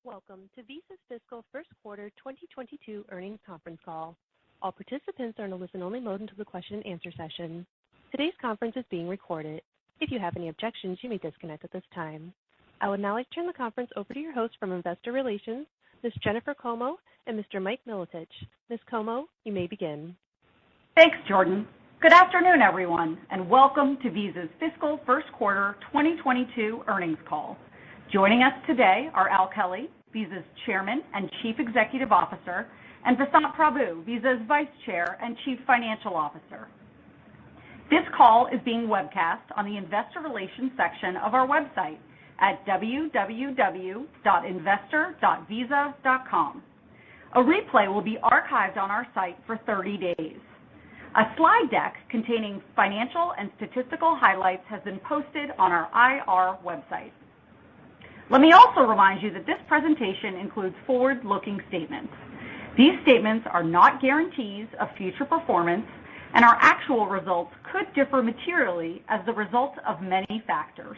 Welcome to Visa's fiscal first quarter 2022 earnings conference call. All participants are in a listen-only mode until the question and answer session. Today's conference is being recorded. If you have any objections, you may disconnect at this time. I would now like to turn the conference over to your host from Investor Relations, Ms. Jennifer Como and Mr. Mike Milotich. Ms. Como, you may begin. Thanks, Jordan. Good afternoon, everyone, and welcome to Visa's fiscal first quarter 2022 earnings call. Joining us today are Al Kelly, Visa's Chairman and Chief Executive Officer, and Vasant Prabhu, Visa's Vice Chair and Chief Financial Officer. This call is being webcast on the Investor Relations section of our website at www.investor.visa.com. A replay will be archived on our site for 30 days. A slide deck containing financial and statistical highlights has been posted on our IR website. Let me also remind you that this presentation includes forward-looking statements. These statements are not guarantees of future performance, and our actual results could differ materially as the result of many factors.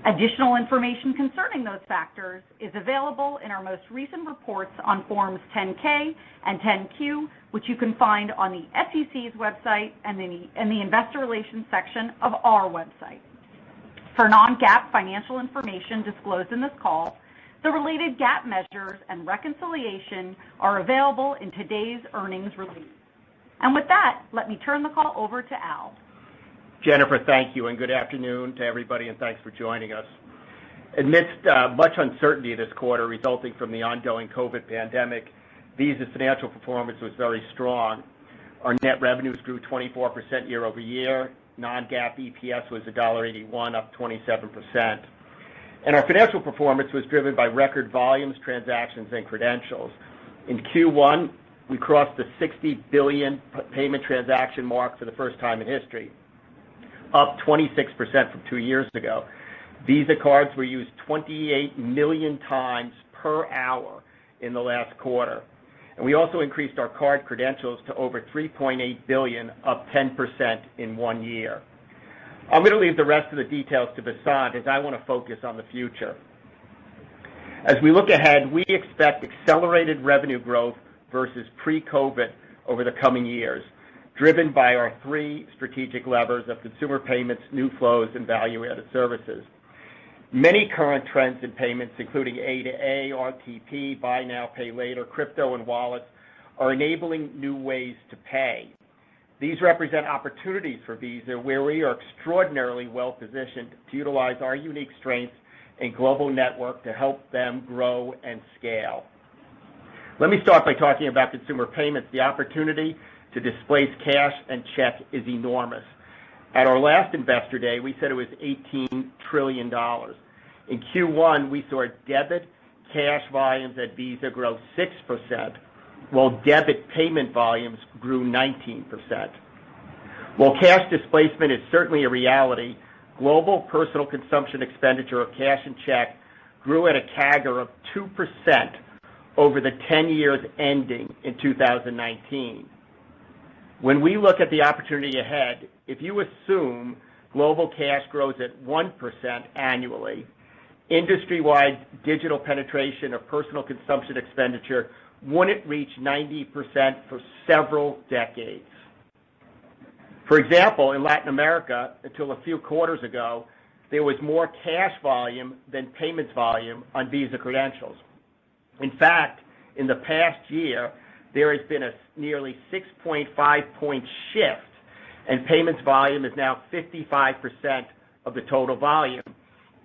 Additional information concerning those factors is available in our most recent reports on Forms 10-K and 10-Q, which you can find on the SEC's website and in the Investor Relations section of our website. For non-GAAP financial information disclosed in this call, the related GAAP measures and reconciliation are available in today's earnings release. And with that, let me turn the call over to Al. Jennifer, thank you, and good afternoon to everybody, and thanks for joining us. Amidst much uncertainty this quarter resulting from the ongoing COVID pandemic, Visa's financial performance was very strong. Our net revenues grew 24% year over year. Non-GAAP EPS was $1.81, up 27%. And our financial performance was driven by record volumes, transactions, and credentials. In Q1, we crossed the 60 billion payment transaction mark for the first time in history, up 26% from 2 years ago. Visa cards were used 28 million times per hour in the last quarter. And we also increased our card credentials to over 3.8 billion, up 10% in 1 year. I'm going to leave the rest of the details to Vasant as I want to focus on the future. As we look ahead, we expect accelerated revenue growth versus pre-COVID over the coming years, driven by our three strategic levers of consumer payments, new flows, and value-added services. Many current trends in payments, including A2A, RTP, buy now, pay later, crypto, and wallets, are enabling new ways to pay. These represent opportunities for Visa where we are extraordinarily well positioned to utilize our unique strengths and global network to help them grow and scale. Let me start by talking about consumer payments. The opportunity to displace cash and check is enormous. At our last Investor Day, we said it was $18 trillion. In Q1, we saw debit cash volumes at Visa grow 6%, while debit payment volumes grew 19%. While cash displacement is certainly a reality, global personal consumption expenditure of cash and check grew at a CAGR of 2% over the 10 years ending in 2019. When we look at the opportunity ahead, if you assume global cash grows at 1% annually, industry-wide digital penetration of personal consumption expenditure wouldn't reach 90% for several decades. For example, in Latin America, until a few quarters ago, there was more cash volume than payments volume on Visa credentials. In fact, in the past year, there has been a nearly 6.5-point shift, and payments volume is now 55% of the total volume,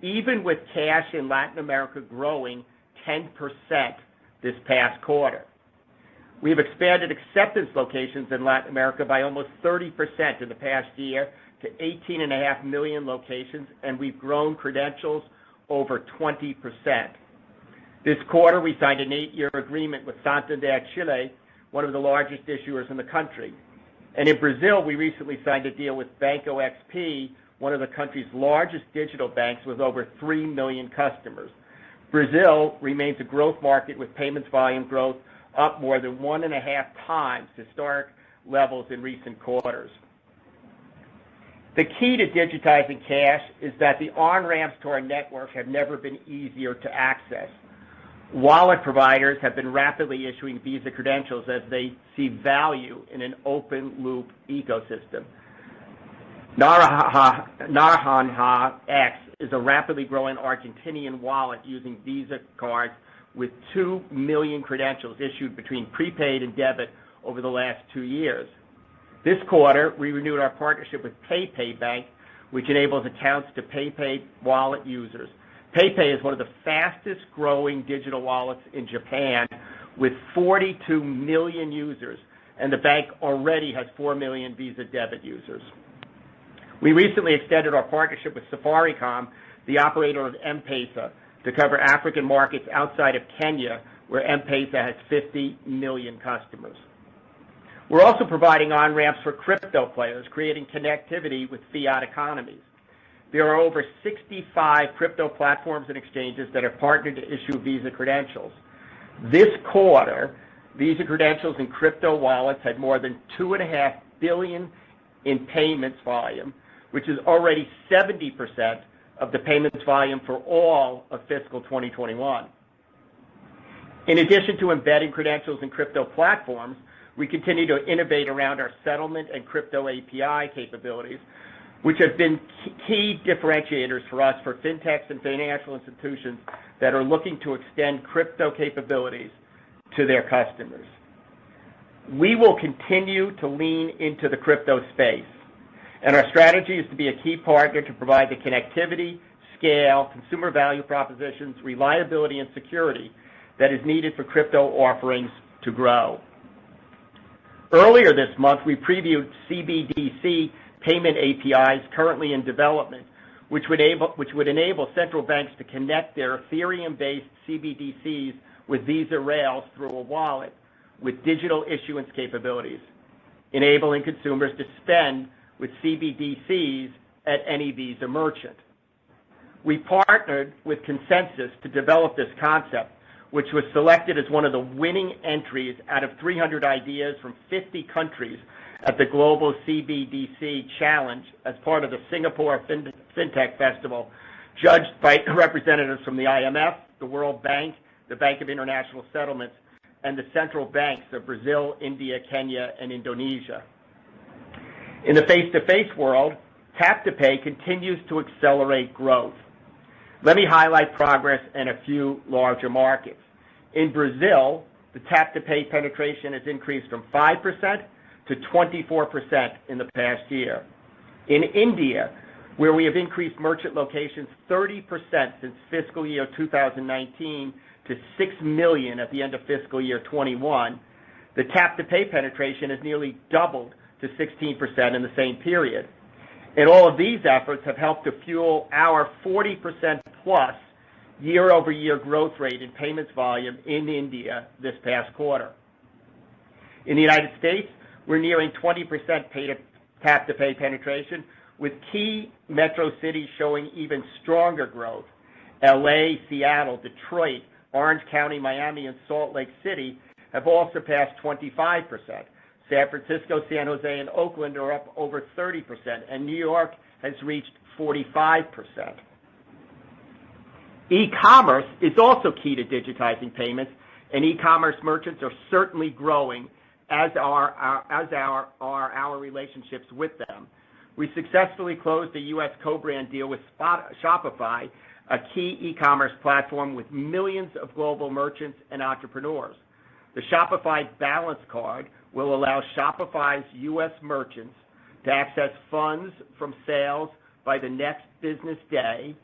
even with cash in Latin America growing 10% this past quarter. We've expanded acceptance locations in Latin America by almost 30% in the past year to 18.5 million locations, and we've grown credentials over 20%. This quarter, we signed an 8-year agreement with Santander Chile, one of the largest issuers in the country. And in Brazil, we recently signed a deal with Banco XP, one of the country's largest digital banks with over 3 million customers. Brazil remains a growth market with payments volume growth up more than 1.5 times historic levels in recent quarters. The key to digitizing cash is that the on-ramps to our network have never been easier to access. Wallet providers have been rapidly issuing Visa credentials as they see value in an open-loop ecosystem. Naranja X is a rapidly growing Argentinian wallet using Visa cards with 2 million credentials issued between prepaid and debit over the last 2 years. This quarter, we renewed our partnership with PayPay Bank, which enables accounts to PayPay wallet users. PayPay is one of the fastest growing digital wallets in Japan with 42 million users, and the bank already has 4 million Visa debit users. We recently extended our partnership with Safaricom, the operator of M-Pesa, to cover African markets outside of Kenya, where M-Pesa has 50 million customers. We're also providing on-ramps for crypto players, creating connectivity with fiat economies. There are over 65 crypto platforms and exchanges that have partnered to issue Visa credentials. This quarter, Visa credentials and crypto wallets had more than $2.5 billion in payments volume, which is already 70% of the payments volume for all of fiscal 2021. In addition to embedding credentials in crypto platforms, we continue to innovate around our settlement and crypto API capabilities, which have been key differentiators for us for fintechs and financial institutions that are looking to extend crypto capabilities to their customers. We will continue to lean into the crypto space, and our strategy is to be a key partner to provide the connectivity, scale, consumer value propositions, reliability, and security that is needed for crypto offerings to grow. Earlier this month, we previewed CBDC payment APIs currently in development, which would enable central banks to connect their Ethereum-based CBDCs with Visa rails through a wallet with digital issuance capabilities, enabling consumers to spend with CBDCs at any Visa merchant. We partnered with Consensus to develop this concept, which was selected as one of the winning entries out of 300 ideas from 50 countries at the Global CBDC Challenge as part of the Singapore FinTech Festival, judged by representatives from the IMF, the World Bank, the Bank of International Settlements, and the central banks of Brazil, India, Kenya, and Indonesia. In the face-to-face world, Tap-to-Pay continues to accelerate growth. Let me highlight progress in a few larger markets. In Brazil, the Tap-to-Pay penetration has increased from 5% to 24% in the past year. In India, where we have increased merchant locations 30% since fiscal year 2019 to 6 million at the end of fiscal year 21, the Tap-to-Pay penetration has nearly doubled to 16% in the same period. And all of these efforts have helped to fuel our 40% plus year-over-year growth rate in payments volume in India this past quarter. In the United States, we're nearing 20% Tap-to-Pay penetration, with key metro cities showing even stronger growth. LA, Seattle, Detroit, Orange County, Miami, and Salt Lake City have all surpassed 25%. San Francisco, San Jose, and Oakland are up over 30%, and New York has reached 45%. E-commerce is also key to digitizing payments, and e-commerce merchants are certainly growing, as are our relationships with them. We successfully closed a U.S. co-brand deal with Shopify, a key e-commerce platform with millions of global merchants and entrepreneurs. The Shopify Balance Card will allow Shopify's U.S. merchants to access funds from sales by the next business day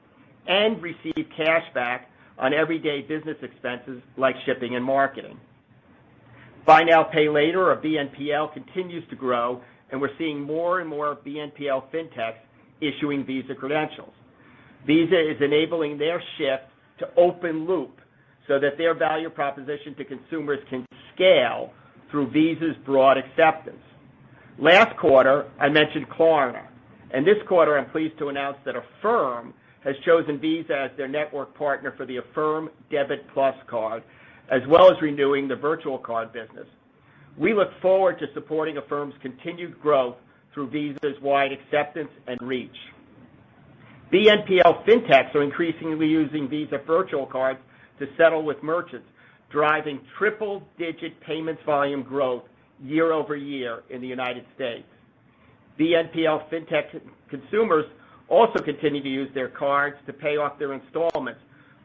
and receive cash back on everyday business expenses like shipping and marketing. Buy Now, Pay Later, or BNPL, continues to grow, and we're seeing more and more BNPL fintechs issuing Visa credentials. Visa is enabling their shift to open loop so that their value proposition to consumers can scale through Visa's broad acceptance. Last quarter, I mentioned Klarna, and this quarter I'm pleased to announce that Affirm has chosen Visa as their network partner for the Affirm Debit Plus card, as well as renewing the virtual card business. We look forward to supporting Affirm's continued growth through Visa's wide acceptance and reach. BNPL fintechs are increasingly using Visa virtual cards to settle with merchants, driving triple-digit payments volume growth year over year in the United States. BNPL fintech consumers also continue to use their cards to pay off their installments,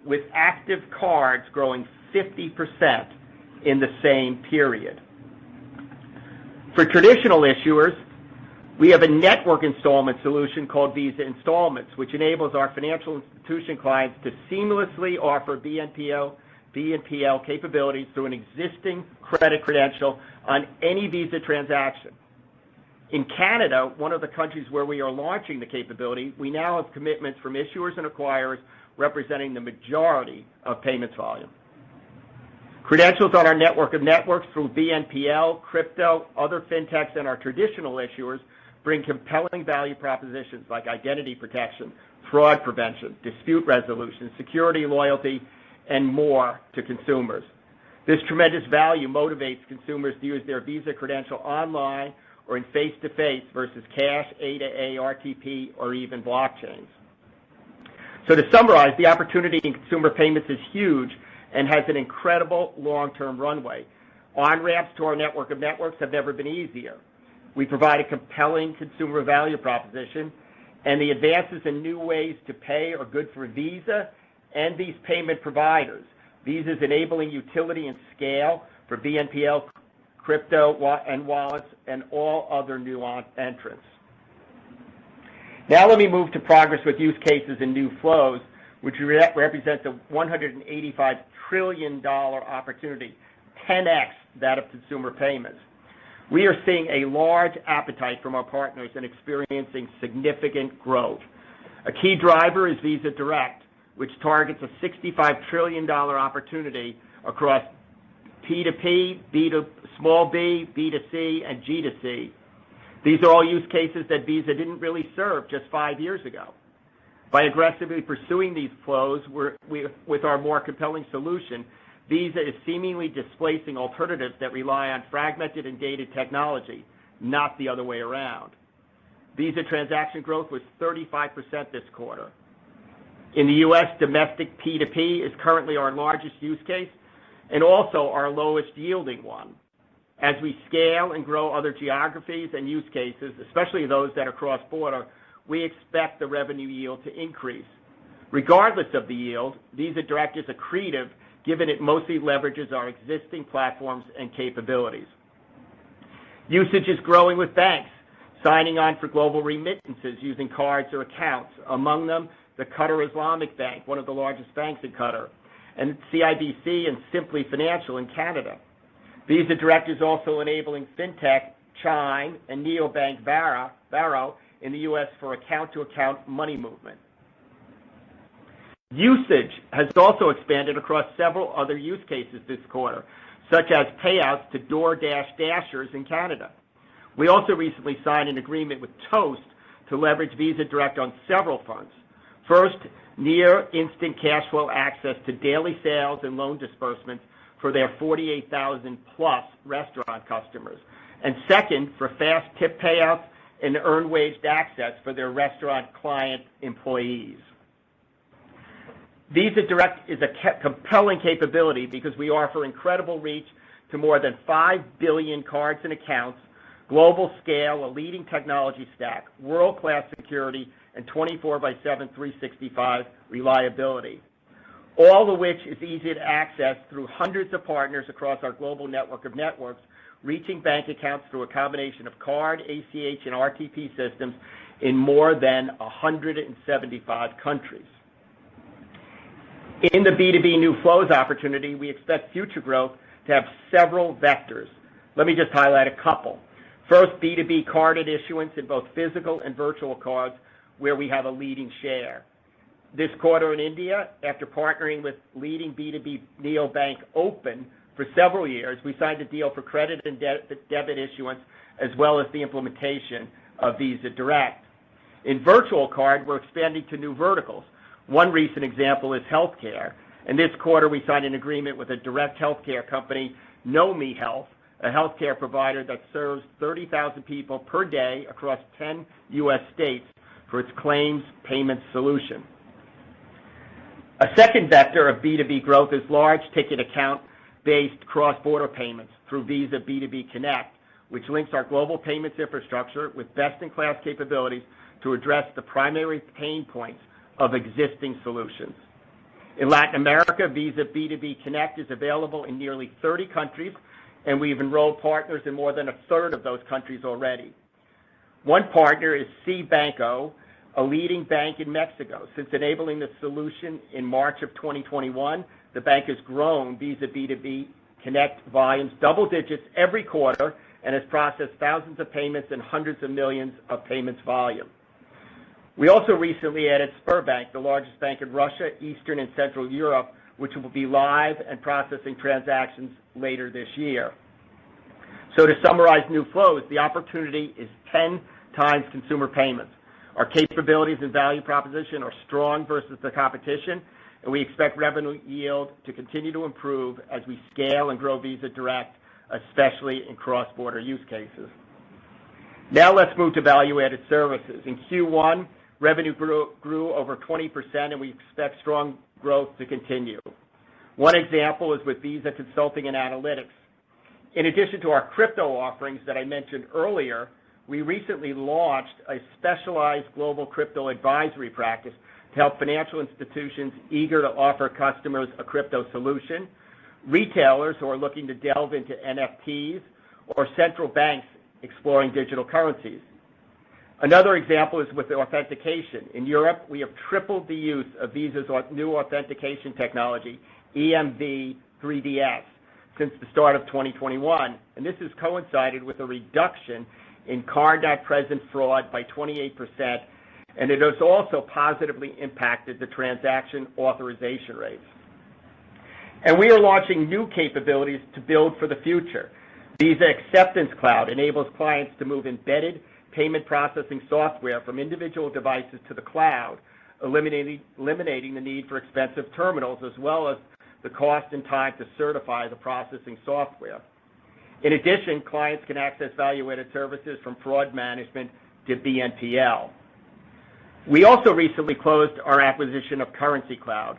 with active cards growing 50% in the same period. For traditional issuers, we have a network installment solution called Visa Installments, which enables our financial institution clients to seamlessly offer BNPL capabilities through an existing credit credential on any Visa transaction. In Canada, one of the countries where we are launching the capability, we now have commitments from issuers and acquirers representing the majority of payments volume. Credentials on our network of networks through BNPL, crypto, other fintechs, and our traditional issuers bring compelling value propositions like identity protection, fraud prevention, dispute resolution, security, loyalty, and more to consumers. This tremendous value motivates consumers to use their Visa credential online or in face-to-face versus cash, A-to-A, RTP, or even blockchains. So to summarize, the opportunity in consumer payments is huge and has an incredible long-term runway. On-ramps to our network of networks have never been easier. We provide a compelling consumer value proposition, and the advances in new ways to pay are good for Visa and these payment providers. Visa is enabling utility and scale for BNPL, crypto, and wallets, and all other new entrants. Now let me move to progress with use cases and new flows, which represents a $185 trillion opportunity, 10x that of consumer payments. We are seeing a large appetite from our partners and experiencing significant growth. A key driver is Visa Direct, which targets a $65 trillion opportunity across P2P, small b, B2C, and G2C. These are all use cases that Visa didn't really serve just 5 years ago. By aggressively pursuing these flows with our more compelling solution, Visa is seemingly displacing alternatives that rely on fragmented and dated technology, not the other way around. Visa transaction growth was 35% this quarter. In the U.S., domestic P2P is currently our largest use case and also our lowest yielding one. As we scale and grow other geographies and use cases, especially those that are cross-border, we expect the revenue yield to increase. Regardless of the yield, Visa Direct is accretive given it mostly leverages our existing platforms and capabilities. Usage is growing with banks, signing on for global remittances using cards or accounts, among them the Qatar Islamic Bank, one of the largest banks in Qatar, and CIBC and Simply Financial in Canada. Visa Direct is also enabling FinTech, Chime, and neobank Varo in the U.S. for account-to-account money movement. Usage has also expanded across several other use cases this quarter, such as payouts to DoorDash Dashers in Canada. We also recently signed an agreement with Toast to leverage Visa Direct on several fronts. First, near instant cash flow access to daily sales and loan disbursements for their 48,000-plus restaurant customers. And second, for fast tip payouts and earned wage access for their restaurant client employees. Visa Direct is a compelling capability because we offer incredible reach to more than 5 billion cards and accounts, global scale, a leading technology stack, world-class security, and 24/7, 365 reliability, all of which is easy to access through hundreds of partners across our global network of networks, reaching bank accounts through a combination of card, ACH, and RTP systems in more than 175 countries. In the B2B new flows opportunity, we expect future growth to have several vectors. Let me just highlight a couple. First, B2B carded issuance in both physical and virtual cards, where we have a leading share. This quarter in India, after partnering with leading B2B neobank Open for several years, we signed a deal for credit and debit issuance, as well as the implementation of Visa Direct. In virtual card, we're expanding to new verticals. One recent example is healthcare, and this quarter we signed an agreement with a direct healthcare company, KnowMe Health, a healthcare provider that serves 30,000 people per day across 10 U.S. states for its claims payment solution. A second vector of B2B growth is large ticket account-based cross-border payments through Visa B2B Connect, which links our global payments infrastructure with best-in-class capabilities to address the primary pain points of existing solutions. In Latin America, Visa B2B Connect is available in nearly 30 countries, and we've enrolled partners in more than a third of those countries already. One partner is CBanco, a leading bank in Mexico. Since enabling the solution in March of 2021, the bank has grown Visa B2B Connect volumes double digits every quarter and has processed thousands of payments and hundreds of millions of payments volume. We also recently added Sberbank, the largest bank in Russia, Eastern and Central Europe, which will be live and processing transactions later this year. So to summarize new flows, the opportunity is 10 times consumer payments. Our capabilities and value proposition are strong versus the competition, and we expect revenue yield to continue to improve as we scale and grow Visa Direct, especially in cross-border use cases. Now let's move to value-added services. In Q1, revenue grew over 20%, and we expect strong growth to continue. One example is with Visa Consulting and Analytics. In addition to our crypto offerings that I mentioned earlier, we recently launched a specialized global crypto advisory practice to help financial institutions eager to offer customers a crypto solution, retailers who are looking to delve into NFTs, or central banks exploring digital currencies. Another example is with authentication. In Europe, we have tripled the use of Visa's new authentication technology, EMV 3DS, since the start of 2021, and this has coincided with a reduction in card-not-present fraud by 28%, and it has also positively impacted the transaction authorization rates. And we are launching new capabilities to build for the future. Visa Acceptance Cloud enables clients to move embedded payment processing software from individual devices to the cloud, eliminating the need for expensive terminals, as well as the cost and time to certify the processing software. In addition, clients can access value-added services from fraud management to BNPL. We also recently closed our acquisition of Currency Cloud.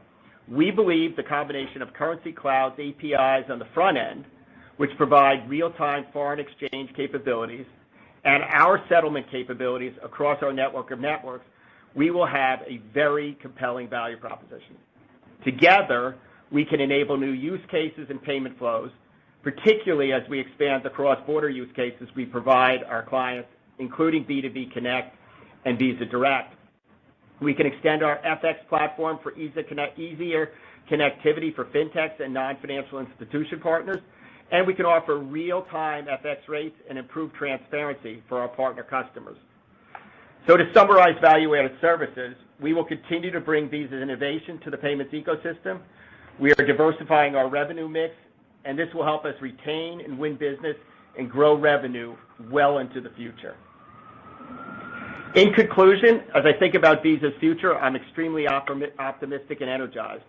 We believe the combination of Currency Cloud's APIs on the front end, which provide real-time foreign exchange capabilities, and our settlement capabilities across our network of networks, we will have a very compelling value proposition. Together, we can enable new use cases and payment flows, particularly as we expand the cross-border use cases we provide our clients, including B2B Connect and Visa Direct. We can extend our FX platform for easier connectivity for fintechs and non-financial institution partners, and we can offer real-time FX rates and improve transparency for our partner customers. So to summarize value-added services, we will continue to bring Visa's innovation to the payments ecosystem. We are diversifying our revenue mix, and this will help us retain and win business and grow revenue well into the future. In conclusion, as I think about Visa's future, I'm extremely optimistic and energized.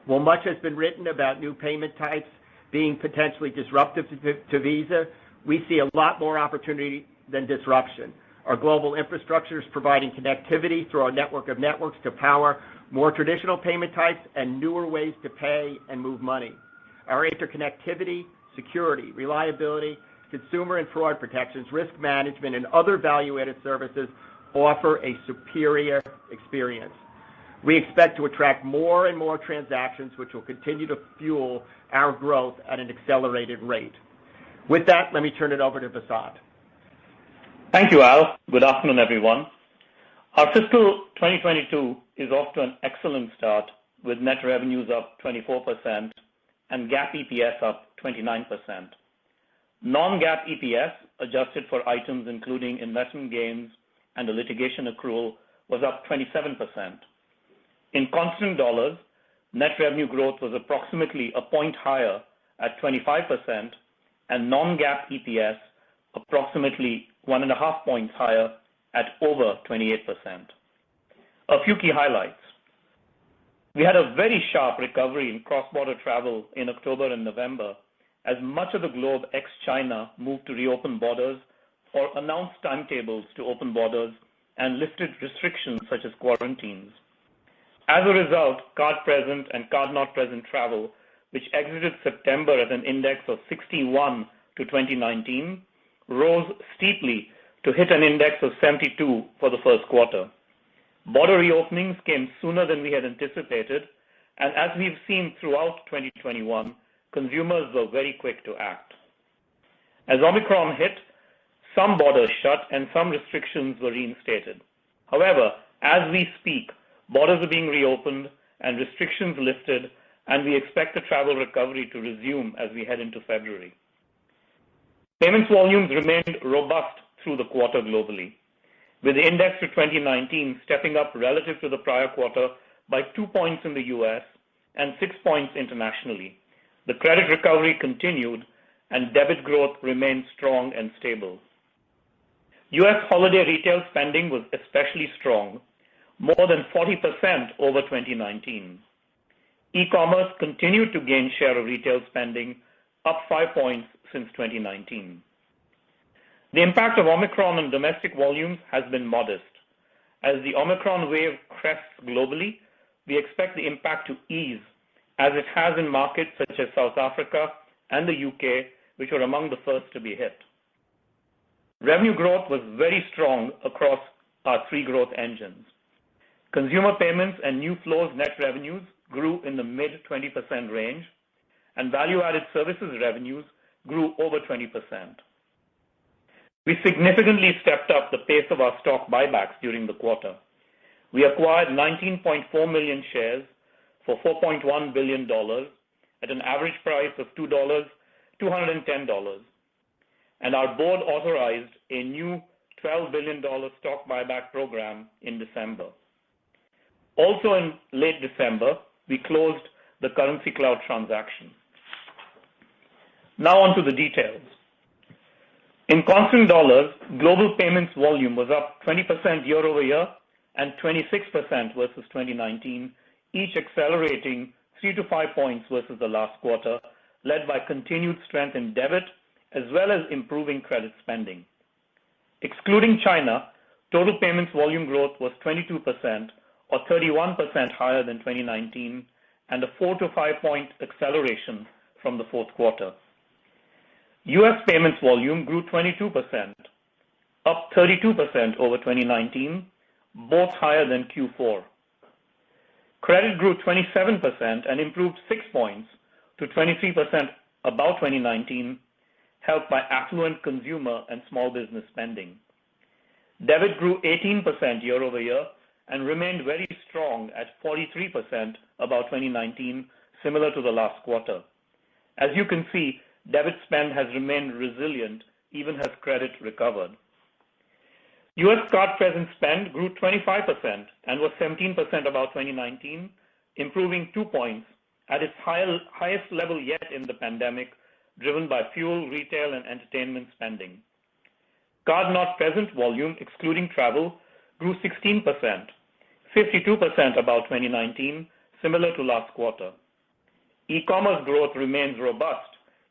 While much has been written about new payment types being potentially disruptive to Visa, we see a lot more opportunity than disruption. Our global infrastructure is providing connectivity through our network of networks to power more traditional payment types and newer ways to pay and move money. Our interconnectivity, security, reliability, consumer and fraud protections, risk management, and other value-added services offer a superior experience. We expect to attract more and more transactions, which will continue to fuel our growth at an accelerated rate. With that, let me turn it over to Vasant. Thank you, Al. Good afternoon, everyone. Our fiscal 2022 is off to an excellent start, with net revenues up 24% and GAAP EPS up 29%. Non-GAAP EPS, adjusted for items including investment gains and a litigation accrual, was up 27%. In constant dollars, net revenue growth was approximately a point higher at 25%, and non-GAAP EPS approximately 1.5 points higher at over 28%. A few key highlights. We had a very sharp recovery in cross-border travel in October and November as much of the globe ex-China moved to reopen borders or announced timetables to open borders and lifted restrictions such as quarantines. As a result, card-present and card-not-present travel, which exited September at an index of 61 to 2019, rose steeply to hit an index of 72 for the first quarter. Border reopenings came sooner than we had anticipated, and as we've seen throughout 2021, consumers were very quick to act. As Omicron hit, some borders shut and some restrictions were reinstated. However, as we speak, borders are being reopened and restrictions lifted, and we expect the travel recovery to resume as we head into February. Payments volumes remained robust through the quarter globally, with the index to 2019 stepping up relative to the prior quarter by 2 points in the U.S. and 6 points internationally. The credit recovery continued, and debit growth remained strong and stable. U.S. holiday retail spending was especially strong, more than 40% over 2019. E-commerce continued to gain share of retail spending, up 5 points since 2019. The impact of Omicron on domestic volumes has been modest. As the Omicron wave crests globally, we expect the impact to ease, as it has in markets such as South Africa and the UK, which were among the first to be hit. Revenue growth was very strong across our three growth engines. Consumer payments and new flows net revenues grew in the mid-20% range, and value-added services revenues grew over 20%. We significantly stepped up the pace of our stock buybacks during the quarter. We acquired 19.4 million shares for $4.1 billion at an average price of $210, and our board authorized a new $12 billion stock buyback program in December. Also in late December, we closed the Currency Cloud transaction. Now on to the details. In constant dollars, global payments volume was up 20% year over year and 26% versus 2019, each accelerating 3 to 5 points versus the last quarter, led by continued strength in debit as well as improving credit spending. Excluding China, total payments volume growth was 22% or 31% higher than 2019 and a 4 to 5 point acceleration from the fourth quarter. U.S. payments volume grew 22%, up 32% over 2019, both higher than Q4. Credit grew 27% and improved 6 points to 23% above 2019, helped by affluent consumer and small business spending. Debit grew 18% year over year and remained very strong at 43% above 2019, similar to the last quarter. As you can see, debit spend has remained resilient even as credit recovered. U.S. card-present spend grew 25% and was 17% above 2019, improving 2 points at its highest level yet in the pandemic, driven by fuel, retail, and entertainment spending. Card-not-present volume, excluding travel, grew 16%, 52% above 2019, similar to last quarter. E-commerce growth remains robust,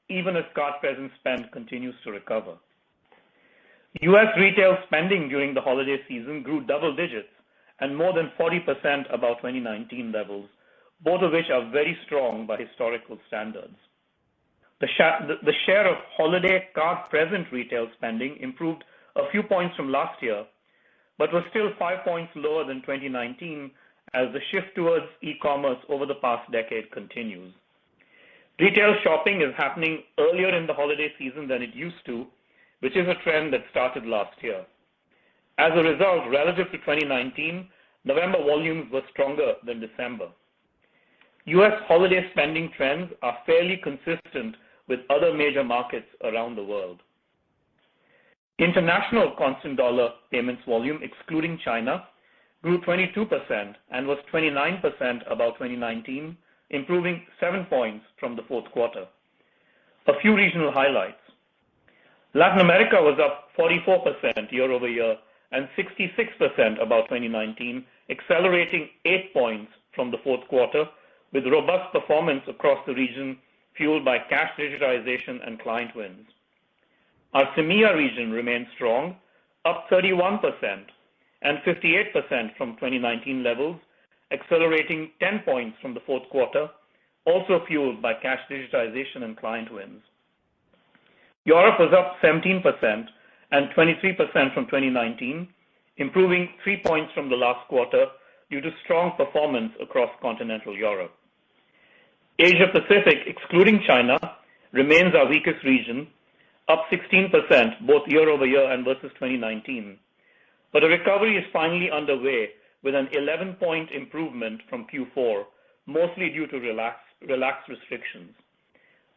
even as card-present spend continues to recover. U.S. retail spending during the holiday season grew double digits and more than 40% above 2019 levels, both of which are very strong by historical standards. The share of holiday card-present retail spending improved a few points from last year, but was still 5 points lower than 2019 as the shift towards e-commerce over the past decade continues. Retail shopping is happening earlier in the holiday season than it used to, which is a trend that started last year. As a result, relative to 2019, November volumes were stronger than December. U.S. holiday spending trends are fairly consistent with other major markets around the world. International constant dollar payments volume, excluding China, grew 22% and was 29% above 2019, improving 7 points from the fourth quarter. A few regional highlights. Latin America was up 44% year over year and 66% above 2019, accelerating 8 points from the fourth quarter, with robust performance across the region fueled by cash digitization and client wins. Our CEMEA region remains strong, up 31% and 58% from 2019 levels, accelerating 10 points from the fourth quarter, also fueled by cash digitization and client wins. Europe was up 17% and 23% from 2019, improving 3 points from the last quarter due to strong performance across continental Europe. Asia Pacific, excluding China, remains our weakest region, up 16% both year-over-year and versus 2019. But a recovery is finally underway with an 11-point improvement from Q4, mostly due to relaxed restrictions.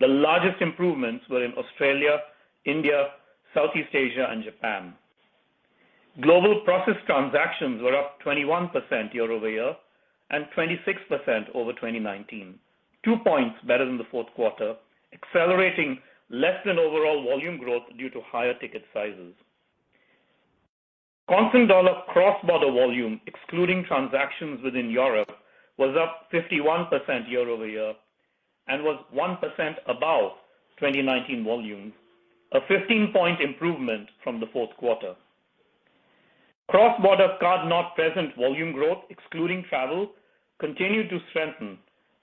The largest improvements were in Australia, India, Southeast Asia, and Japan. Global processed transactions were up 21% year-over-year and 26% over 2019, 2 points better than the fourth quarter, accelerating less than overall volume growth due to higher ticket sizes. Constant dollar cross-border volume, excluding transactions within Europe, was up 51% year-over-year and was 1% above 2019 volumes, a 15-point improvement from the fourth quarter. Cross-border card-not-present volume growth, excluding travel, continued to strengthen,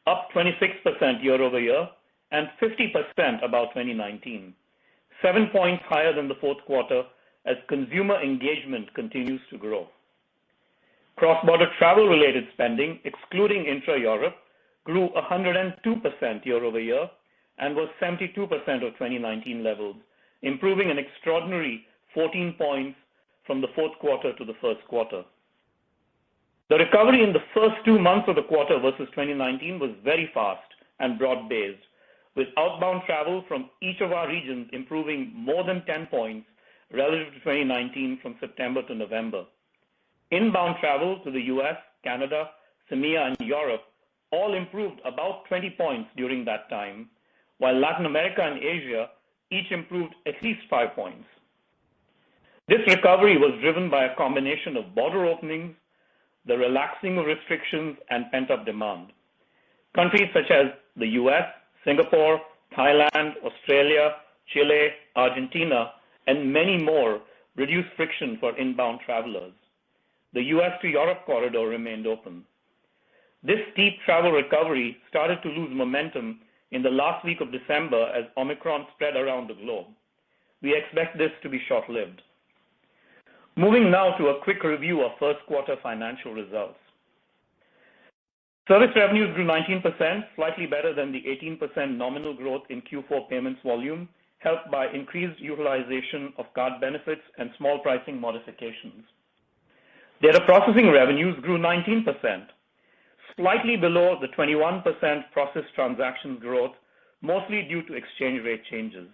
up 26% year-over-year and 50% above 2019, 7 points higher than the fourth quarter as consumer engagement continues to grow. Cross-border travel-related spending, excluding intra-Europe, grew 102% year-over-year and was 72% of 2019 levels, improving an extraordinary 14 points from the fourth quarter to the first quarter. The recovery in the first 2 months of the quarter versus 2019 was very fast and broad-based, with outbound travel from each of our regions improving more than 10 points relative to 2019 from September to November. Inbound travel to the US, Canada, CEMEA, and Europe all improved about 20 points during that time, while Latin America and Asia each improved at least 5 points. This recovery was driven by a combination of border openings, the relaxing of restrictions, and pent-up demand. Countries such as the US, Singapore, Thailand, Australia, Chile, Argentina, and many more reduced friction for inbound travelers. The US to Europe corridor remained open. This steep travel recovery started to lose momentum in the last week of December as Omicron spread around the globe. We expect this to be short-lived. Moving now to a quick review of first quarter financial results. Service revenues grew 19%, slightly better than the 18% nominal growth in Q4 payments volume, helped by increased utilization of card benefits and small pricing modifications. Data processing revenues grew 19%, slightly below the 21% processed transaction growth, mostly due to exchange rate changes.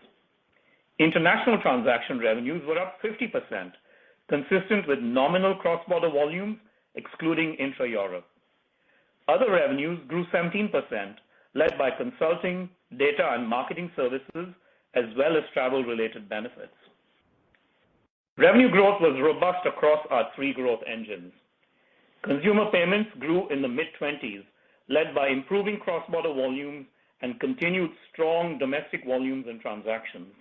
International transaction revenues were up 50%, consistent with nominal cross-border volumes, excluding intra-Europe. Other revenues grew 17%, led by consulting, data, and marketing services, as well as travel-related benefits. Revenue growth was robust across our 3 growth engines. Consumer payments grew in the mid-20s, led by improving cross-border volumes and continued strong domestic volumes and transactions.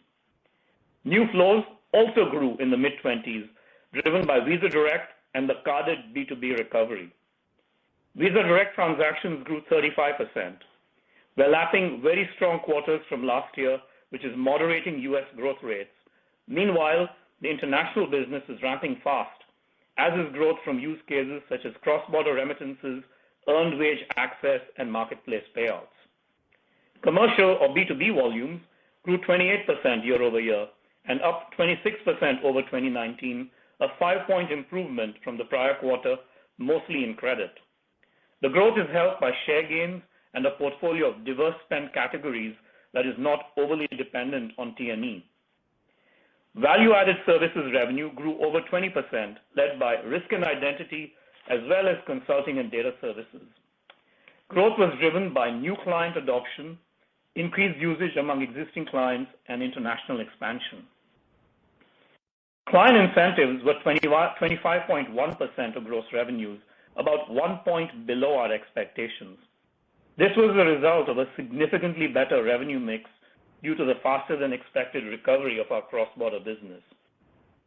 New flows also grew in the mid-20s, driven by Visa Direct and the carded B2B recovery. Visa Direct transactions grew 35%. We're lapping very strong quarters from last year, which is moderating U.S. growth rates. Meanwhile, the international business is ramping fast, as is growth from use cases such as cross-border remittances, earned wage access, and marketplace payouts. Commercial or B2B volumes grew 28% year-over-year and up 26% over 2019, a 5-point improvement from the prior quarter, mostly in credit. The growth is helped by share gains and a portfolio of diverse spend categories that is not overly dependent on T&E. Value-added services revenue grew over 20%, led by risk and identity, as well as consulting and data services. Growth was driven by new client adoption, increased usage among existing clients, and international expansion. Client incentives were 25.1% of gross revenues, about 1 point below our expectations. This was the result of a significantly better revenue mix due to the faster than expected recovery of our cross-border business.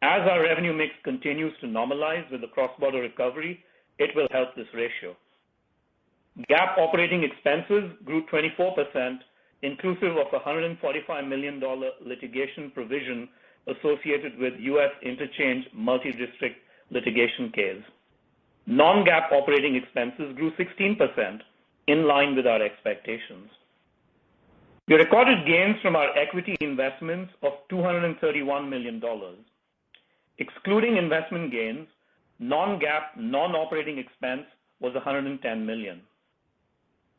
As our revenue mix continues to normalize with the cross-border recovery, it will help this ratio. GAAP operating expenses grew 24%, inclusive of a $145 million litigation provision associated with U.S. interchange multi-district litigation case. Non-GAAP operating expenses grew 16%, in line with our expectations. We recorded gains from our equity investments of $231 million. Excluding investment gains, non-GAAP non-operating expense was $110 million.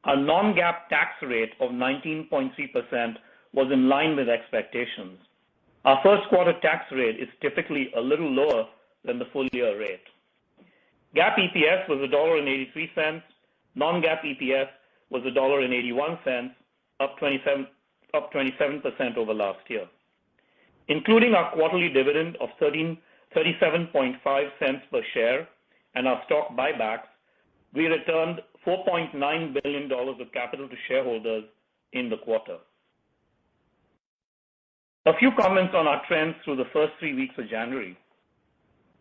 Our non-GAAP tax rate of 19.3% was in line with expectations. Our first quarter tax rate is typically a little lower than the full year rate. GAAP EPS was $1.83. Non-GAAP EPS was $1.81, up 27% over last year. Including our quarterly dividend of 37.5 cents per share and our stock buybacks, we returned $4.9 billion of capital to shareholders in the quarter. A few comments on our trends through the first 3 weeks of January.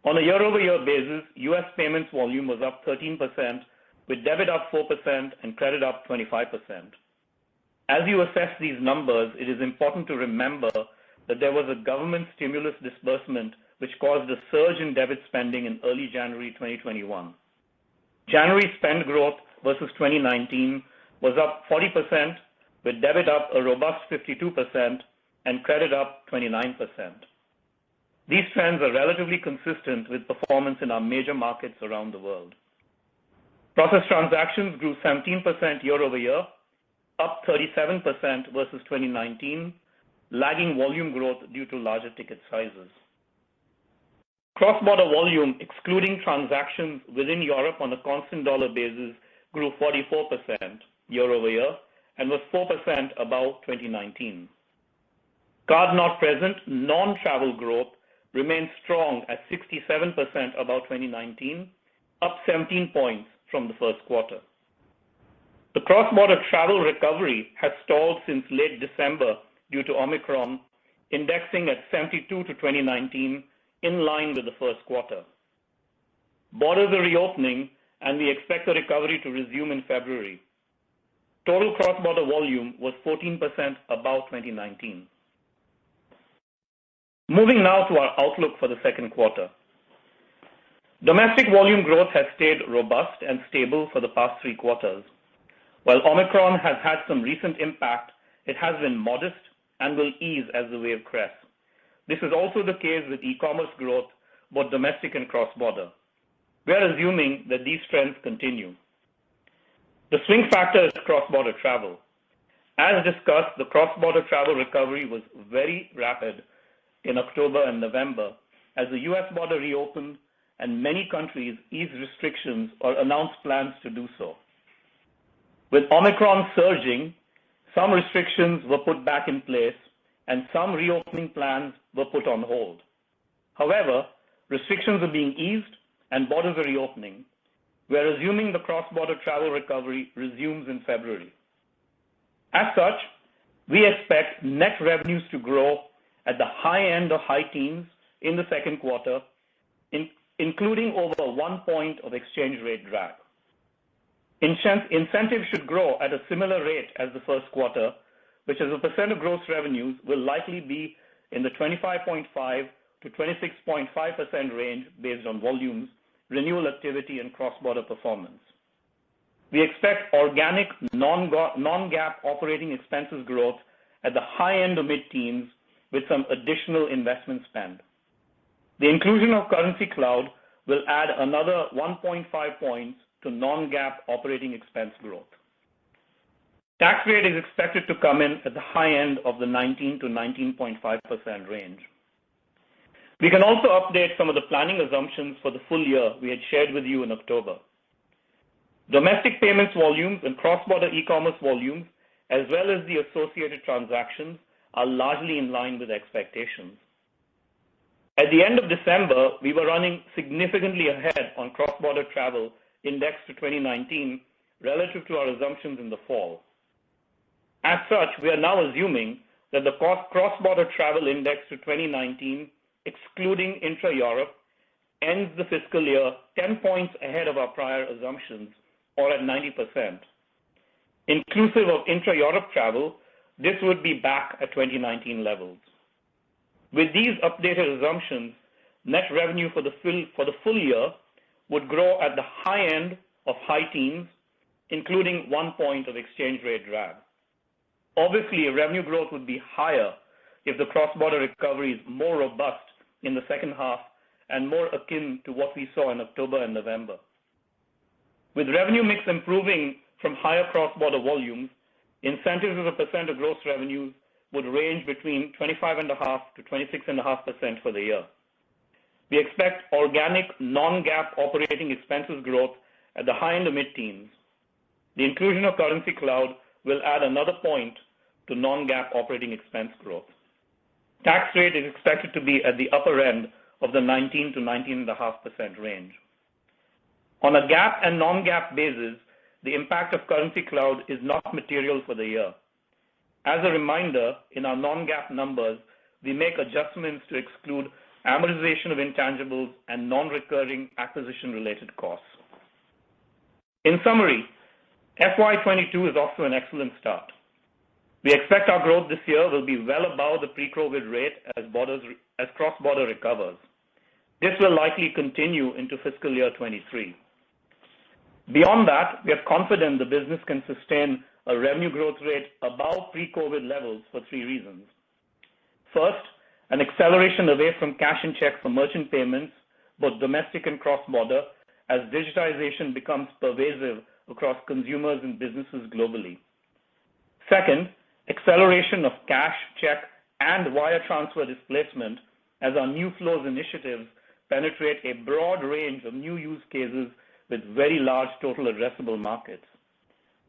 On a year-over-year basis, U.S. payments volume was up 13%, with debit up 4% and credit up 25%. As you assess these numbers, it is important to remember that there was a government stimulus disbursement which caused a surge in debit spending in early January 2021. January spend growth versus 2019 was up 40%, with debit up a robust 52% and credit up 29%. These trends are relatively consistent with performance in our major markets around the world. Processed transactions grew 17% year over year, up 37% versus 2019, lagging volume growth due to larger ticket sizes. Cross-border volume, excluding transactions within Europe on a constant dollar basis, grew 44% year over year and was 4% above 2019. Card not present non-travel growth remains strong at 67% above 2019, up 17 points from the first quarter. The cross-border travel recovery has stalled since late December due to Omicron, indexing at 72 to 2019, in line with the first quarter. Borders are reopening, and we expect the recovery to resume in February. Total cross-border volume was 14% above 2019. Moving now to our outlook for the second quarter. Domestic volume growth has stayed robust and stable for the past 3 quarters. While Omicron has had some recent impact, it has been modest and will ease as the wave crests. This is also the case with e-commerce growth, both domestic and cross-border. We are assuming that these trends continue. The swing factor is cross-border travel. As discussed, the cross-border travel recovery was very rapid in October and November as the U.S. border reopened and many countries eased restrictions or announced plans to do so. With Omicron surging, some restrictions were put back in place and some reopening plans were put on hold. However, restrictions are being eased and borders are reopening. We are assuming the cross-border travel recovery resumes in February. As such, we expect net revenues to grow at the high end of high teens in the second quarter, including over 1 point of exchange rate drag. Incentives should grow at a similar rate as the first quarter, which as a percent of gross revenues will likely be in the 25.5 to 26.5% range based on volumes, renewal activity, and cross-border performance. We expect organic non-GAAP operating expenses growth at the high end of mid-teens with some additional investment spend. The inclusion of Currency Cloud will add another 1.5 points to non-GAAP operating expense growth. Tax rate is expected to come in at the high end of the 19 to 19.5% range. We can also update some of the planning assumptions for the full year we had shared with you in October. Domestic payments volumes and cross-border e-commerce volumes, as well as the associated transactions, are largely in line with expectations. At the end of December, we were running significantly ahead on cross-border travel indexed to 2019 relative to our assumptions in the fall. As such, we are now assuming that the cross-border travel index to 2019, excluding intra-Europe, ends the fiscal year 10 points ahead of our prior assumptions or at 90%. Inclusive of intra-Europe travel, this would be back at 2019 levels. With these updated assumptions, net revenue for the full year would grow at the high end of high teens, including 1 point of exchange rate drag. Obviously, revenue growth would be higher if the cross-border recovery is more robust in the second half and more akin to what we saw in October and November. With revenue mix improving from higher cross-border volumes, incentives as a percent of gross revenues would range between 25.5% to 26.5% for the year. We expect organic non-GAAP operating expenses growth at the high end of mid-teens. The inclusion of Currencycloud will add another point to non-GAAP operating expense growth. Tax rate is expected to be at the upper end of the 19 to 19.5% range. On a GAAP and non-GAAP basis, the impact of Currencycloud is not material for the year. As a reminder, in our non-GAAP numbers, we make adjustments to exclude amortization of intangibles and non-recurring acquisition-related costs. In summary, FY22 is off to an excellent start. We expect our growth this year will be well above the pre-COVID rate as cross-border recovers. This will likely continue into fiscal year 23. Beyond that, we are confident the business can sustain a revenue growth rate above pre-COVID levels for 3 reasons. First, an acceleration away from cash and check for merchant payments, both domestic and cross-border, as digitization becomes pervasive across consumers and businesses globally. Second, acceleration of cash, check, and wire transfer displacement as our new flows initiatives penetrate a broad range of new use cases with very large total addressable markets.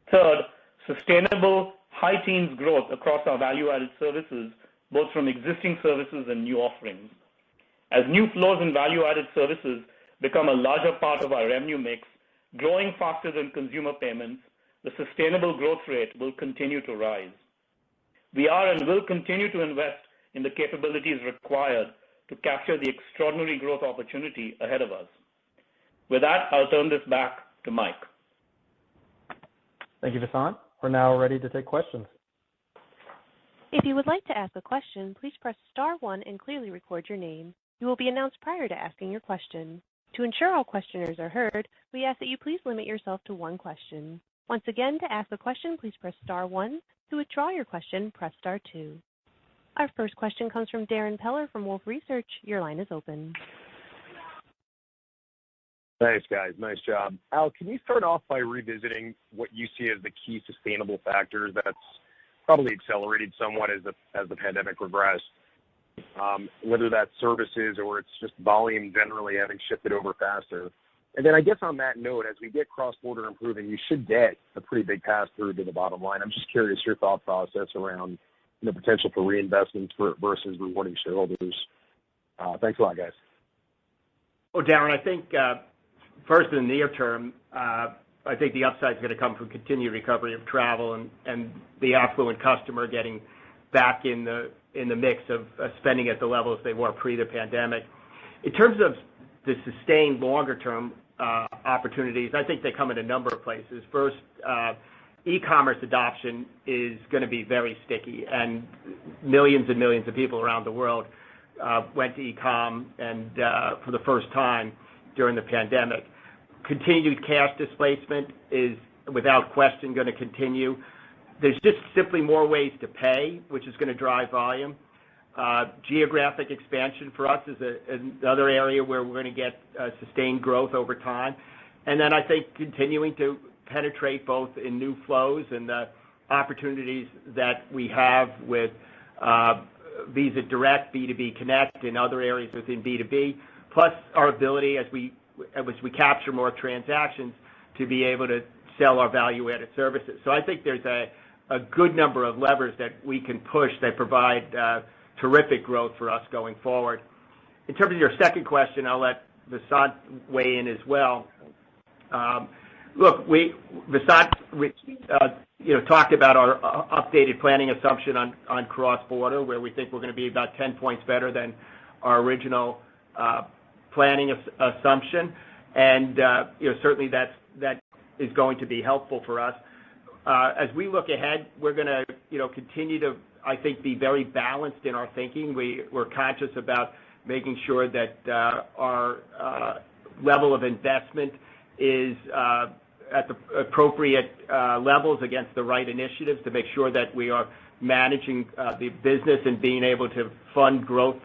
Third, sustainable high teens growth across our value-added services, both from existing services and new offerings. As new flows and value-added services become a larger part of our revenue mix, growing faster than consumer payments, the sustainable growth rate will continue to rise. We are and will continue to invest in the capabilities required to capture the extraordinary growth opportunity ahead of us. With that, I'll turn this back to Mike. Thank you, Vasant. We're now ready to take questions. If you would like to ask a question, please press star 1 and clearly record your name. You will be announced prior to asking your question. To ensure all questioners are heard, we ask that you please limit yourself to 1 question. Once again, to ask a question, please press star 1. To withdraw your question, press star 2. Our first question comes from Darrin Peller from Wolfe Research. Your line is open. Thanks, guys. Nice job. Al, can you start off by revisiting what you see as the key sustainable factors that's probably accelerated somewhat as the pandemic progressed, whether that's services or it's just volume generally having shifted over faster? And then I guess on that note, as we get cross-border improving, you should get a pretty big pass-through to the bottom line. I'm just curious your thought process around the potential for reinvestments versus rewarding shareholders. Thanks a lot, guys. Well, Darrin, I think first in the near term, I think the upside is going to come from continued recovery of travel and the affluent customer getting back in the mix of spending at the levels they were pre the pandemic. In terms of the sustained longer term opportunities, I think they come in a number of places. First, e-commerce adoption is going to be very sticky, and millions and millions of people around the world went to e-com and for the first time during the pandemic. Continued cash displacement is without question going to continue. There's just simply more ways to pay, which is going to drive volume. Geographic expansion for us is another area where we're going to get sustained growth over time. And then I think continuing to penetrate both in new flows and the opportunities that we have with Visa Direct, B2B Connect, and other areas within B2B, plus our ability as we capture more transactions to be able to sell our value-added services. So I think there's a good number of levers that we can push that provide terrific growth for us going forward. In terms of your second question, I'll let Vasant weigh in as well. Look, Vasant talked about our updated planning assumption on cross-border, where we think we're going to be about 10 points better than our original planning assumption, and certainly that is going to be helpful for us. As we look ahead, we're gonna, continue to, I think, be very balanced in our thinking. We're conscious about making sure that our level of investment is at the appropriate levels against the right initiatives to make sure that we are managing the business and being able to fund growth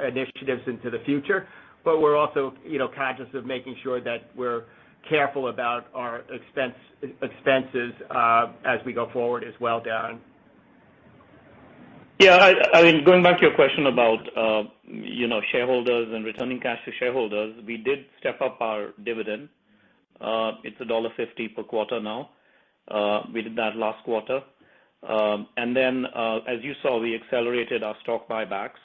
initiatives into the future. But we're also, conscious of making sure that we're careful about our expenses as we go forward as well, Darrin. Yeah, I mean, going back to your question about shareholders and returning cash to shareholders, we did step up our dividend. It's $1.50 per quarter now. We did that last quarter. And then, as you saw, we accelerated our stock buybacks.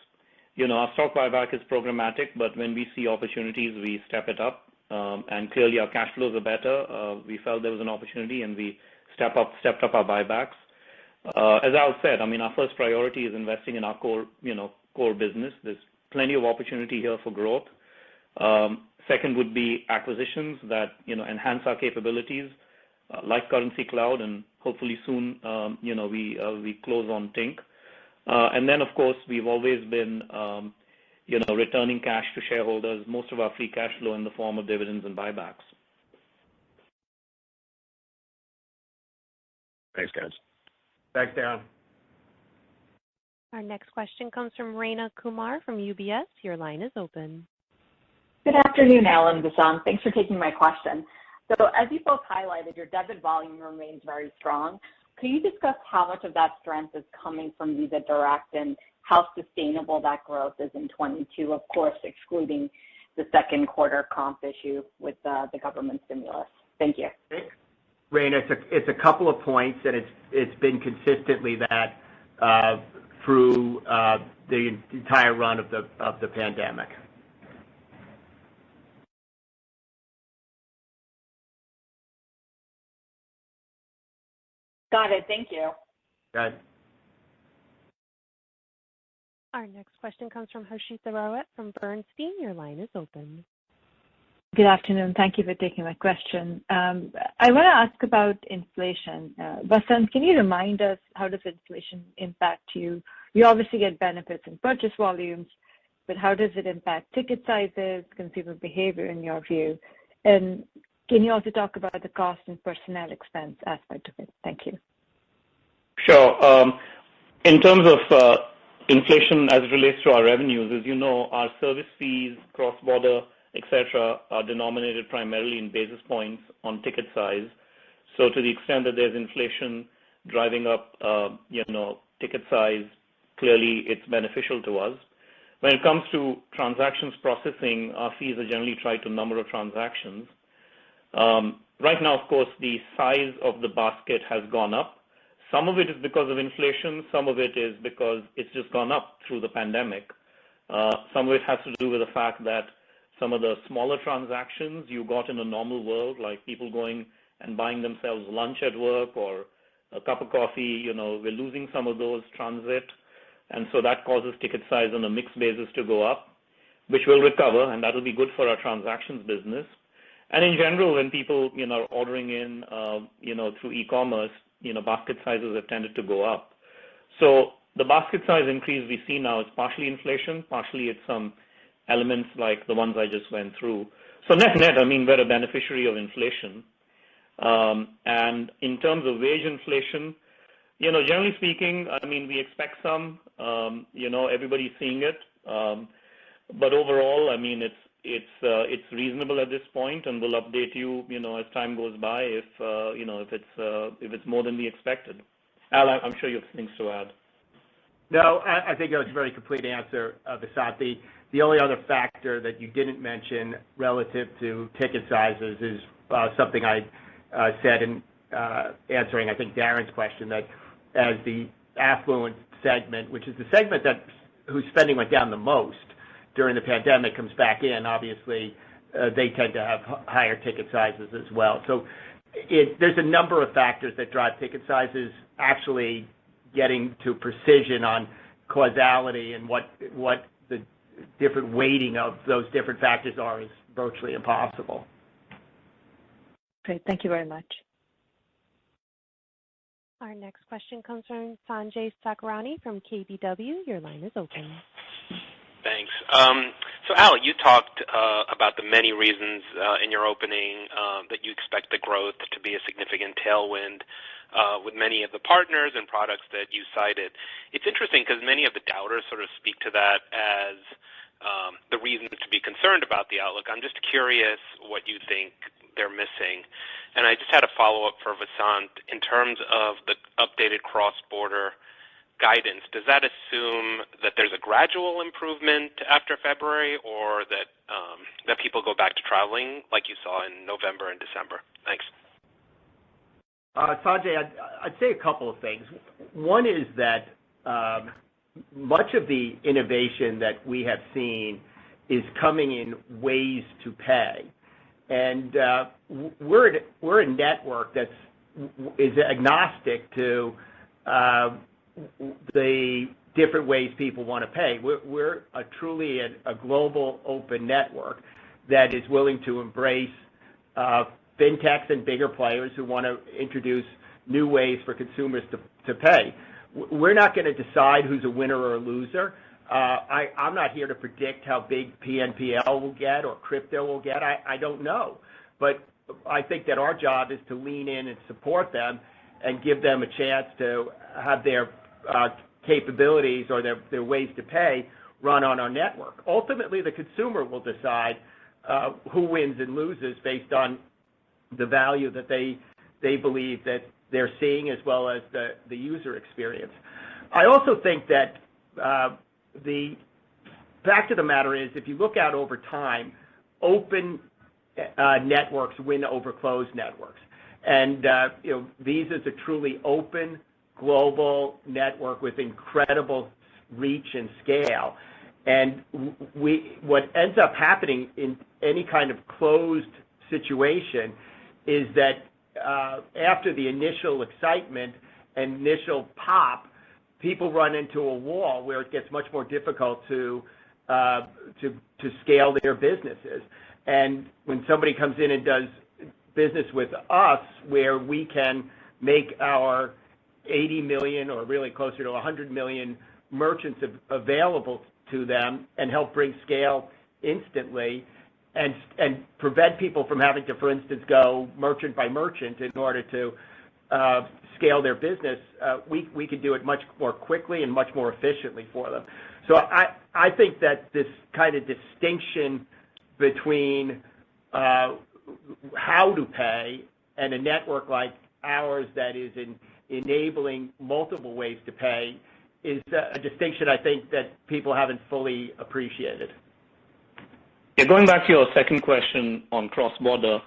Our stock buyback is programmatic, but when we see opportunities, we step it up. And clearly our cash flows are better. We felt there was an opportunity and we stepped up our buybacks. As Al said, I mean, our first priority is investing in our core business. There's plenty of opportunity here for growth. Second would be acquisitions that, enhance our capabilities, like Currency Cloud, and hopefully soon, we close on Tink. And then, of course, we've always been, returning cash to shareholders, most of our free cash flow in the form of dividends and buybacks. Thanks, guys. Thanks, Darrin. Our next question comes from Rayna Kumar from UBS. Your line is open. Good afternoon, Al and Vasant. Thanks for taking my question. So as you both highlighted, your debit volume remains very strong. Can you discuss how much of that strength is coming from Visa Direct and how sustainable that growth is in 22, of course, excluding the second quarter comp issue with the government stimulus? Thank you. Rayna, it's a couple of points, and it's been consistently that through the entire run of the pandemic. Got it. Thank you. Got it. Our next question comes from Harshita Rawat from Bernstein. Your line is open. Good afternoon. Thank you for taking my question. I want to ask about inflation. Vasant, can you remind us how does inflation impact you? You obviously get benefits in purchase volumes, but how does it impact ticket sizes, consumer behavior in your view? And can you also talk about the cost and personnel expense aspect of it? Thank you. Sure. In terms of inflation as it relates to our revenues, as you know, our service fees, cross-border, et cetera, are denominated primarily in basis points on ticket size. So to the extent that there's inflation driving up, ticket size, clearly it's beneficial to us. When it comes to transactions processing, our fees are generally tied to number of transactions. Right now, of course, the size of the basket has gone up. Some of it is because of inflation. Some of it is because it's just gone up through the pandemic. Some of it has to do with the fact that some of the smaller transactions you got in a normal world, like people going and buying themselves lunch at work or a cup of coffee, we're losing some of those transit. And so that causes ticket size on a mixed basis to go up, which will recover, and that will be good for our transactions business. And in general, when people, are ordering in, through e-commerce, basket sizes have tended to go up. So the basket size increase we see now is partially inflation, partially it's some elements like the ones I just went through. So net, I mean, we're a beneficiary of inflation. And in terms of wage inflation, generally speaking, I mean, we expect some, everybody's seeing it. But overall, I mean, it's reasonable at this point, and we'll update you, as time goes by if it's more than we expected. Al, I'm sure you have things to add. No, I think that was a very complete answer, Vasant. The only other factor that you didn't mention relative to ticket sizes is something I said in answering, I think, Darrin's question, that as the affluent segment, which is the segment whose spending went down the most during the pandemic, comes back in, obviously, they tend to have higher ticket sizes as well. So there's a number of factors that drive ticket sizes. Actually getting to precision on causality and what the different weighting of those different factors are is virtually impossible. Great. Thank you very much. Our next question comes from Sanjay Sakhrani from KBW. Your line is open. Thanks. So, Al, you talked about the many reasons in your opening that you expect the growth to be a significant tailwind with many of the partners and products that you cited. It's interesting because many of the doubters sort of speak to that as the reason to be concerned about the outlook. I'm just curious what you think they're missing. And I just had a follow-up for Vasant. In terms of the updated cross-border guidance, does that assume that there's a gradual improvement after February, or that that people go back to traveling like you saw in November and December? Thanks. Sanjay, I'd say a couple of things. One is that much of the innovation that we have seen is coming in ways to pay. And we're a network that is agnostic to the different ways people want to pay. We're truly a global open network that is willing to embrace fintechs and bigger players who want to introduce new ways for consumers to pay. We're not going to decide who's a winner or a loser. I'm not here to predict how big PNPL will get or crypto will get. I don't know. But I think that our job is to lean in and support them and give them a chance to have their capabilities or their ways to pay run on our network. Ultimately, the consumer will decide who wins and loses based on the value that they believe that they're seeing, as well as the user experience. I also think that the fact of the matter is, if you look out over time, open networks win over closed networks. And Visa is a truly open global network with incredible reach and scale. And what ends up happening in any kind of closed situation is that after the initial excitement and initial pop, people run into a wall where it gets much more difficult to scale their businesses. And when somebody comes in and does business with us, where we can make our 80 million or really closer to 100 million merchants available to them and help bring scale instantly, and prevent people from having to, for instance, go merchant by merchant in order to scale their business, we can do it much more quickly and much more efficiently for them. So I think that this kind of distinction between how to pay and a network like ours that is enabling multiple ways to pay is a distinction I think that people haven't fully appreciated. Yeah, going back to your second question on cross-border,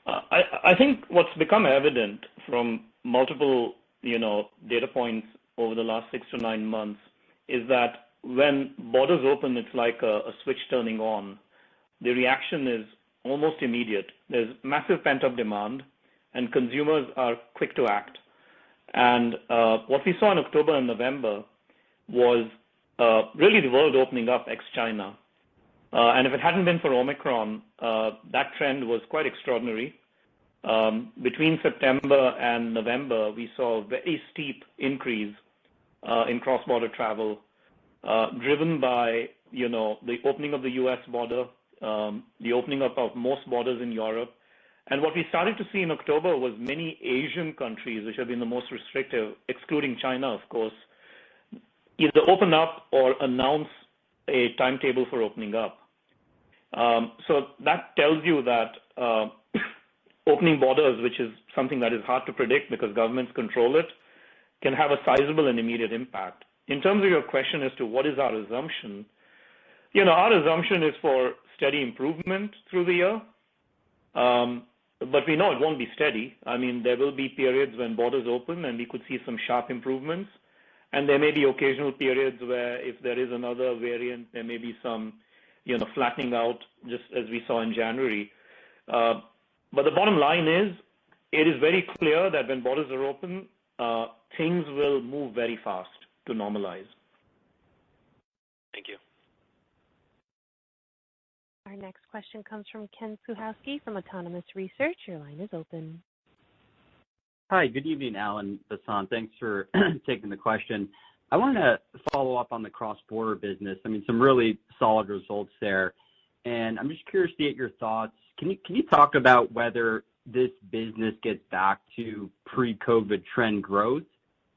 I think what's become evident from multiple, data points over the last 6 to 9 months is that when borders open, it's like a switch turning on. The reaction is almost immediate. There's massive pent-up demand, and consumers are quick to act. And what we saw in October and November was really the world opening up ex-China. And if it hadn't been for Omicron, that trend was quite extraordinary. Between September and November, we saw a very steep increase in cross-border travel, driven by, the opening of the U.S. border, the opening up of most borders in Europe. And what we started to see in October was many Asian countries, which have been the most restrictive, excluding China, of course, either open up or announce a timetable for opening up. So that tells you that opening borders, which is something that is hard to predict because governments control it, can have a sizable and immediate impact. In terms of your question as to what is our assumption, our assumption is for steady improvement through the year. But we know it won't be steady. I mean, there will be periods when borders open and we could see some sharp improvements. And there may be occasional periods where if there is another variant, there may be some, flattening out, just as we saw in January. But the bottom line is, it is very clear that when borders are open, things will move very fast to normalize. Thank you. Our next question comes from Ken Suchoski from Autonomous Research. Your line is open. Hi, good evening, Alan, Vasant. Thanks for taking the question. I wanted to follow up on the cross-border business. I mean, some really solid results there. And I'm just curious to get your thoughts. Can you talk about whether this business gets back to pre-COVID trend growth,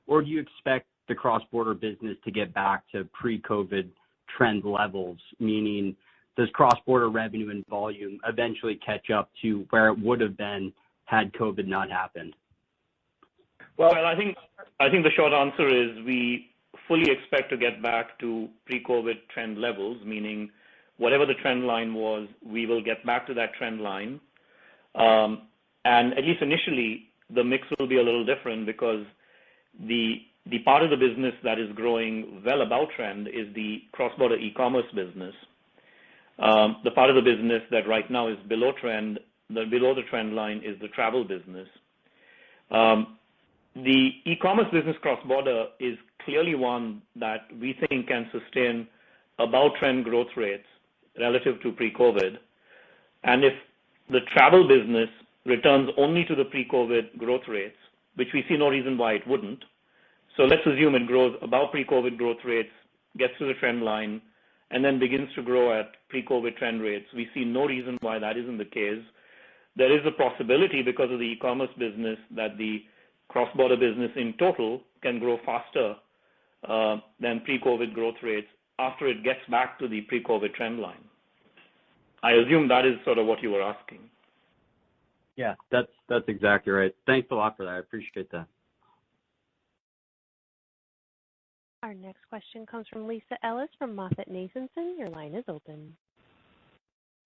or do you expect the cross-border business to get back to pre-COVID trend levels, meaning does cross-border revenue and volume eventually catch up to where it would have been had COVID not happened? Well, I think the short answer is we fully expect to get back to pre-COVID trend levels, meaning whatever the trend line was, we will get back to that trend line. And at least initially, the mix will be a little different because the part of the business that is growing well above trend is the cross-border e-commerce business. The part of the business that right now is below trend, below the trend line, is the travel business. The e-commerce business cross-border is clearly one that we think can sustain above trend growth rates relative to pre-COVID. And if the travel business returns only to the pre-COVID growth rates, which we see no reason why it wouldn't, so let's assume it grows above pre-COVID growth rates, gets to the trend line, and then begins to grow at pre-COVID trend rates. We see no reason why that isn't the case. There is a possibility because of the e-commerce business that the cross-border business in total can grow faster than pre-COVID growth rates after it gets back to the pre-COVID trend line. I assume that is sort of what you were asking. Yeah, that's exactly right. Thanks a lot for that. I appreciate that. Our next question comes from Lisa Ellis from MoffettNathanson. Your line is open.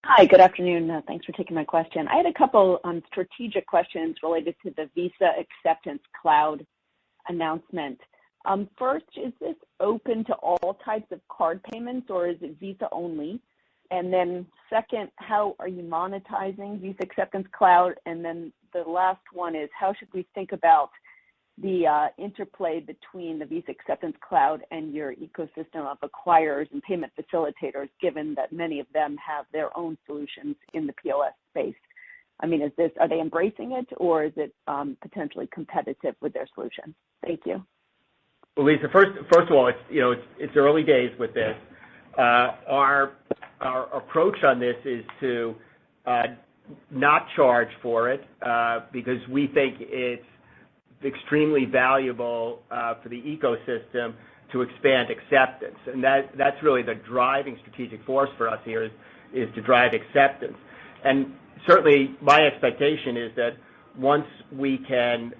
Hi, good afternoon. Thanks for taking my question. I had a couple strategic questions related to the Visa Acceptance Cloud announcement. First, is this open to all types of card payments, or is it Visa only? And then second, how are you monetizing Visa Acceptance Cloud? And then the last one is, how should we think about the interplay between the Visa Acceptance Cloud and your ecosystem of acquirers and payment facilitators, given that many of them have their own solutions in the POS space? I mean, are they embracing it, or is it potentially competitive with their solutions? Thank you. Well, Lisa, first of all, it's early days with this. Our approach on this is to not charge for it because we think it's extremely valuable for the ecosystem to expand acceptance, and that's really the driving strategic force for us here is to drive acceptance. And certainly, my expectation is that once we can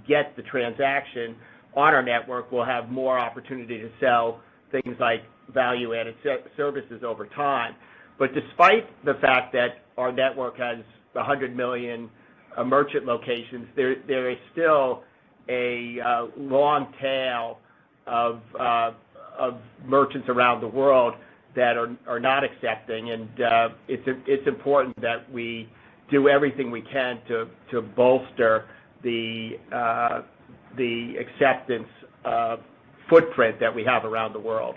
get the transaction on our network, we'll have more opportunity to sell things like value-added services over time. But despite the fact that our network has 100 million merchant locations, there is still a long tail of merchants around the world that are not accepting, and it's important that we do everything we can to bolster the acceptance footprint that we have around the world.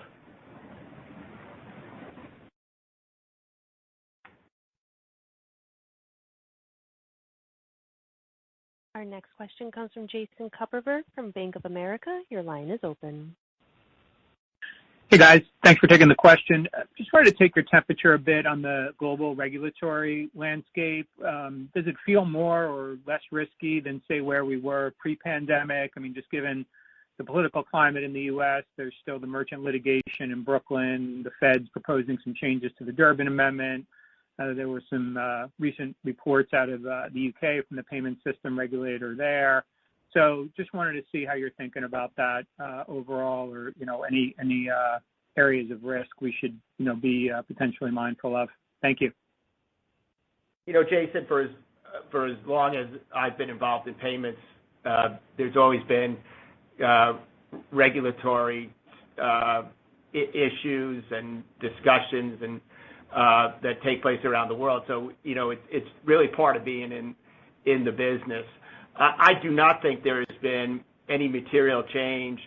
Our next question comes from Jason Kupferberg from Bank of America. Your line is open. Hey, guys. Thanks for taking the question. Just wanted to take your temperature a bit on the global regulatory landscape. Does it feel more or less risky than, say, where we were pre-pandemic? I mean, just given the political climate in the U.S., there's still the merchant litigation in Brooklyn, the Fed's proposing some changes to the Durbin Amendment. There were some recent reports out of the UK from the payment system regulator there. So just wanted to see how you're thinking about that overall, or any areas of risk we should be potentially mindful of. Thank you. Jason, for as long as I've been involved in payments, there's always been regulatory issues and discussions and that take place around the world. So, it's really part of being in the business. I do not think there has been any material change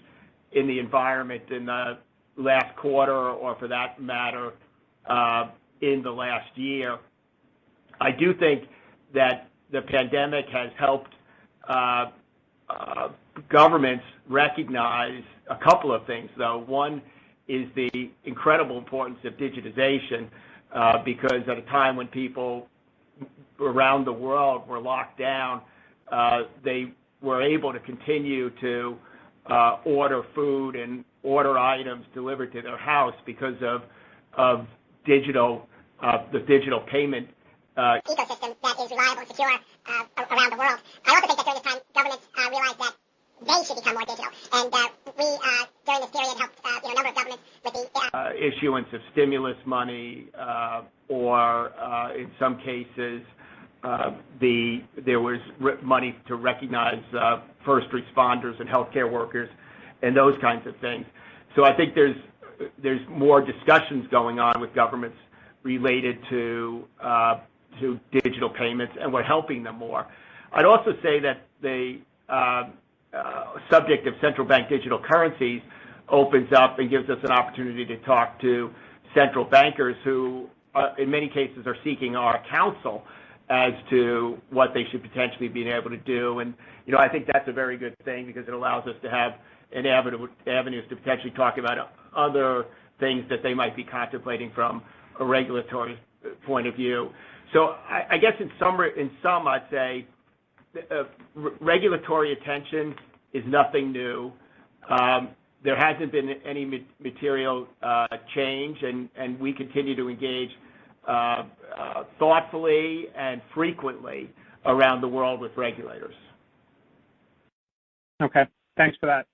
in the environment in the last quarter, or for that matter, in the last year. I do think that the pandemic has helped governments recognize a couple of things, though. One is the incredible importance of digitization, because at a time when people around the world were locked down, they were able to continue to order food and order items delivered to their house because of digital, the digital payment ecosystem that is reliable and secure around the world. I also think that during this time, governments realized that they should become more digital, and we during this period helped a number of governments with the issuance of stimulus money, or in some cases, there was money to recognize first responders and healthcare workers, and those kinds of things. So I think there's more discussions going on with governments related to digital payments, and we're helping them more. I'd also say that the subject of central bank digital currencies opens up and gives us an opportunity to talk to central bankers who, in many cases, are seeking our counsel as to what they should potentially be able to do. And, I think that's a very good thing because it allows us to have an avenues to potentially talk about other things that they might be contemplating from a regulatory point of view. So I guess in sum, I'd say regulatory attention is nothing new. There hasn't been any material change, and we continue to engage thoughtfully and frequently around the world with regulators. Okay, thanks for that.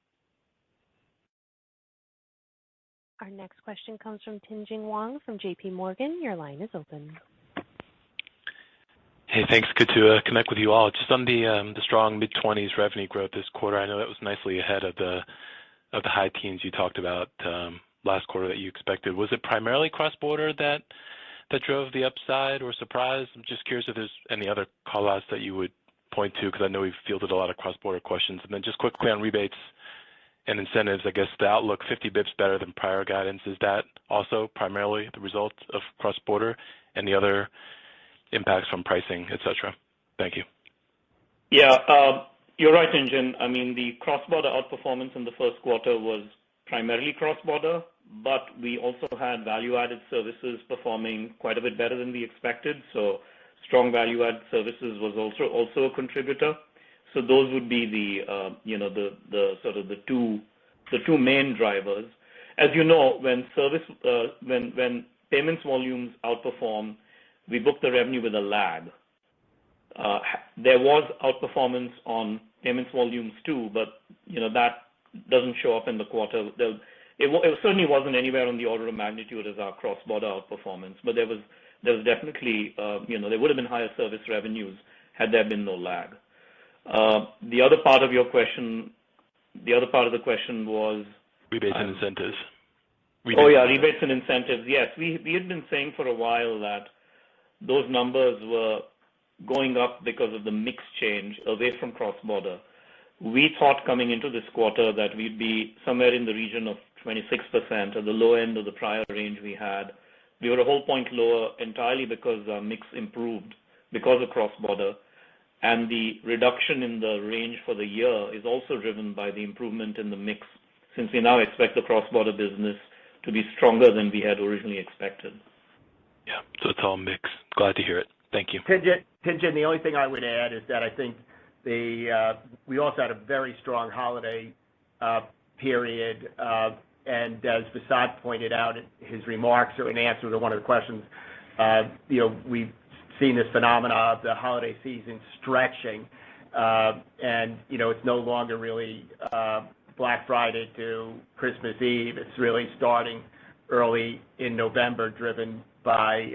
Our next question comes from Tien-Tsin Huang from J.P. Morgan. Your line is open. Hey, thanks. Good to connect with you all. Just on the strong mid-20s revenue growth this quarter, I know that was nicely ahead of the high teens you talked about last quarter that you expected. Was it primarily cross-border that drove the upside or surprise? I'm just curious if there's any other call-outs that you would point to, because I know we've fielded a lot of cross-border questions. And then just quickly on rebates and incentives, I guess the outlook 50 bips better than prior guidance. Is that also primarily the result of cross-border and the other impacts from pricing, et cetera? Thank you. Yeah, you're right, Tien-Tsin. I mean, the cross-border outperformance in the first quarter was primarily cross-border, but we also had value-added services performing quite a bit better than we expected. So strong value-added services was also a contributor. So those would be the sort of the two main drivers. As you know, when payments volumes outperform, we book the revenue with a lag. There was outperformance on payments volumes too, but that doesn't show up in the quarter. It certainly wasn't anywhere on the order of magnitude as our cross-border outperformance, but there was definitely there would have been higher service revenues had there been no lag. The other part of the question was rebates and incentives. Rebates and incentives. Yes, we had been saying for a while that those numbers were going up because of the mix change away from cross-border. We thought coming into this quarter that we'd be somewhere in the region of 26% at the low end of the prior range we had. We were a whole point lower entirely because our mix improved because of cross-border. And the reduction in the range for the year is also driven by the improvement in the mix, since we now expect the cross-border business to be stronger than we had originally expected. Yeah, so it's all mix. Glad to hear it. Thank you. Tien-Tsin, the only thing I would add is that I think we also had a very strong holiday period, and as Vasant pointed out in his remarks or in answer to one of the questions, we've seen this phenomena of the holiday season stretching, and it's no longer really Black Friday to Christmas Eve. It's really starting early in November, driven by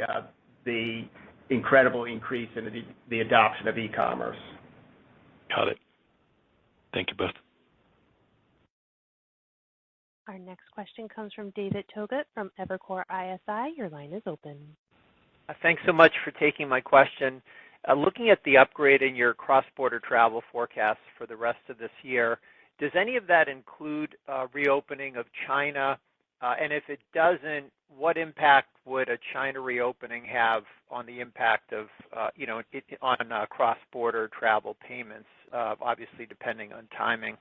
the incredible increase in the adoption of e-commerce. Got it. Thank you both. Our next question comes from David Togut from Evercore ISI. Your line is open. Thanks so much for taking my question. Looking at the upgrade in your cross-border travel forecast for the rest of this year, does any of that include reopening of China And if it doesn't, what impact would a China reopening have on the impact of, on cross-border travel payments, obviously depending on timing?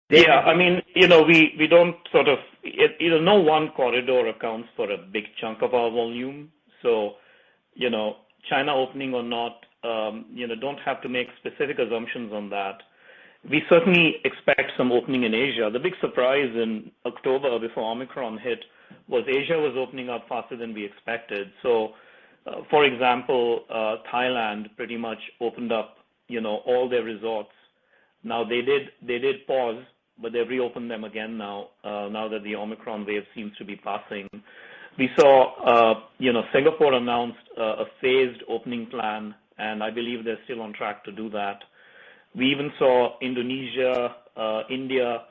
Yeah, I mean, we don't sort of, no one corridor accounts for a big chunk of our volume. So, China opening or not, don't have to make specific assumptions on that. We certainly expect some opening in Asia. The big surprise in October before Omicron hit was Asia was opening up faster than we expected. So, for example, Thailand pretty much opened up, all their resorts. Now they did pause, but they've reopened them again now that the Omicron wave seems to be passing. We saw, Singapore announced a phased opening plan, and I believe they're still on track to do that. We even saw Indonesia, India,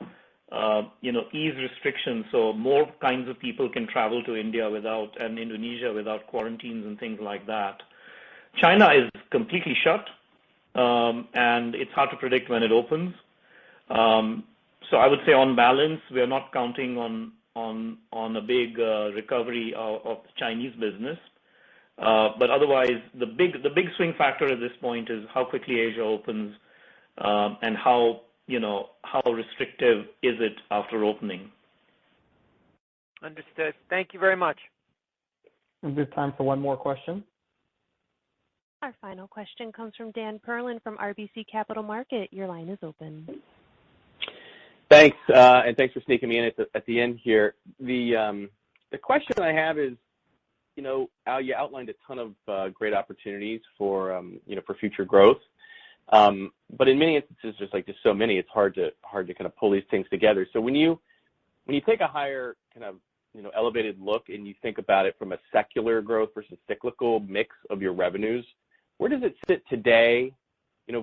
ease restrictions, so more kinds of people can travel to India and Indonesia without quarantines and things like that. China is completely shut, and it's hard to predict when it opens. So I would say on balance, we are not counting on a big recovery of the Chinese business. But otherwise, the big swing factor at this point is how quickly Asia opens, and how restrictive is it after opening. Understood. Thank you very much. We have time for one more question. Our final question comes from Dan Perlin from RBC Capital Markets. Your line is open. Thanks, and thanks for sneaking me in at the end here. The question I have is, Al, you outlined a ton of great opportunities for future growth. But in many instances, just so many, it's hard to kind of pull these things together. So when you take a higher kind of elevated look and you think about it from a secular growth versus cyclical mix of your revenues, where does it sit today,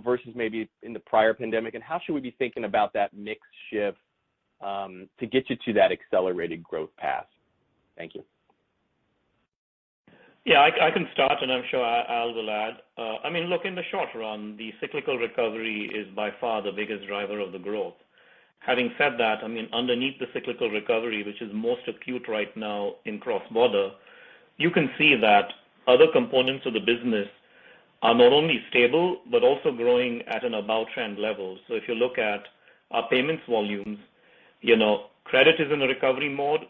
versus maybe in the prior pandemic, and how should we be thinking about that mix shift to get you to that accelerated growth path? Thank you. Yeah, I can start, and I'm sure Al will add. Look, in the short run, the cyclical recovery is by far the biggest driver of the growth. Having said that, underneath the cyclical recovery, which is most acute right now in cross-border, you can see that other components of the business are not only stable, but also growing at an above-trend level. So if you look at our payments volumes, credit is in a recovery mode,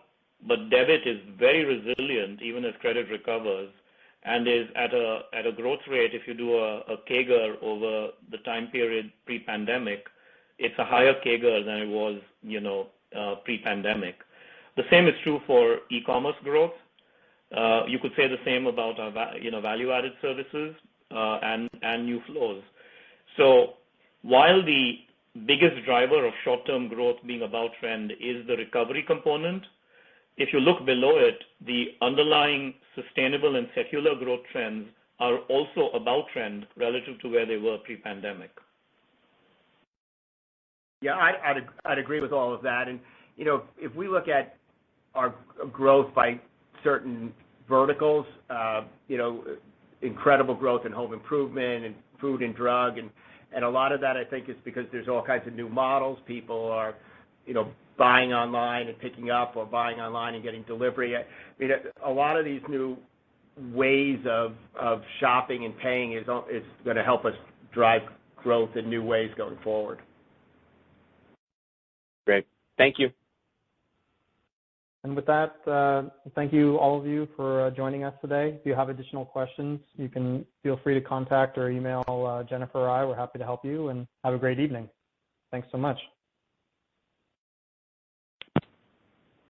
but debit is very resilient even as credit recovers, and is at a growth rate. If you do a CAGR over the time period pre-pandemic, it's a higher CAGR than it was, pre-pandemic. The same is true for e-commerce growth. You could say the same about our value-added services and new flows. So while the biggest driver of short-term growth being above trend is the recovery component, if you look below it, the underlying sustainable and secular growth trends are also above trend relative to where they were pre-pandemic. Yeah, I'd agree with all of that. And, if we look at our growth by certain verticals, incredible growth in home improvement and food and drug, and a lot of that I think is because there's all kinds of new models. People are, buying online and picking up, or buying online and getting delivery. A lot of these new ways of shopping and paying is going to help us drive growth in new ways going forward. Great. Thank you. And with that, thank you, all of you, for joining us today. If you have additional questions, you can feel free to contact or email Jennifer or I. We're happy to help you, and have a great evening. Thanks so much.